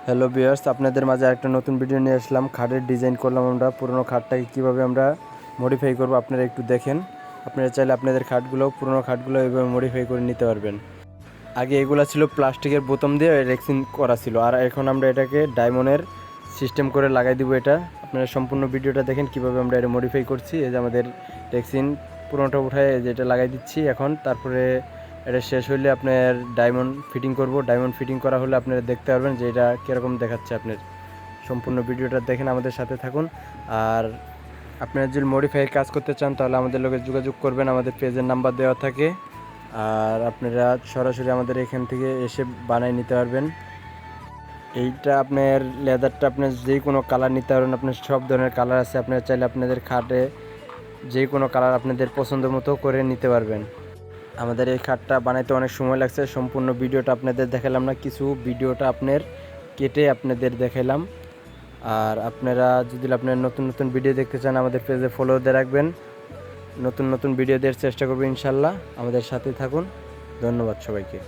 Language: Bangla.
হ্যালো ভিউয়ার্স, আপনাদের মাঝে একটা নতুন ভিডিও নিয়ে আসলাম। খাটের ডিজাইন করলাম আমরা। পুরনো খাটটাকে কীভাবে আমরা মডিফাই করব আপনারা একটু দেখেন। আপনারা চাইলে আপনাদের খাটগুলো, পুরনো খাটগুলো এইভাবে মডিফাই করে নিতে পারবেন। আগে এগুলো ছিল প্লাস্টিকের বোতাম দিয়ে রেক্সিন করা ছিল, আর এখন আমরা এটাকে ডায়মন্ডের সিস্টেম করে লাগাই দিব। এটা আপনারা সম্পূর্ণ ভিডিওটা দেখেন কীভাবে আমরা এটা মডিফাই করছি। এই যে আমাদের রেক্সিন পুরোনোটা উঠায় যেটা লাগাই দিচ্ছি এখন। তারপরে এটা শেষ হলে আপনার ডায়মন্ড ফিটিং করব। ডায়মন্ড ফিটিং করা হলে আপনারা দেখতে পারবেন যে এটা কীরকম দেখাচ্ছে। আপনার সম্পূর্ণ ভিডিওটা দেখেন, আমাদের সাথে থাকুন। আর আপনারা যদি মডিফাইয়ের কাজ করতে চান তাহলে আমাদের লোকে যোগাযোগ করবেন, আমাদের পেজের নাম্বার দেওয়া থাকে। আর আপনারা সরাসরি আমাদের এখান থেকে এসে বানিয়ে নিতে পারবেন। এইটা আপনার লেদারটা আপনার যে কোনো কালার নিতে পারবেন। আপনার সব ধরনের কালার আছে, আপনারা চাইলে আপনাদের খাটে যে কোনো কালার আপনাদের পছন্দ মতো করে নিতে পারবেন। আমাদের এই খাটটা বানাইতে অনেক সময় লাগছে। সম্পূর্ণ ভিডিওটা আপনাদের দেখালাম না, কিছু ভিডিওটা আপনার কেটে আপনাদের দেখাইলাম। আর আপনারা যদি আপনার নতুন নতুন ভিডিও দেখতে চান আমাদের পেজে ফলো দিয়ে রাখবেন। নতুন নতুন ভিডিও দেওয়ার চেষ্টা করবো ইনশাল্লাহ। আমাদের সাথে থাকুন। ধন্যবাদ সবাইকে।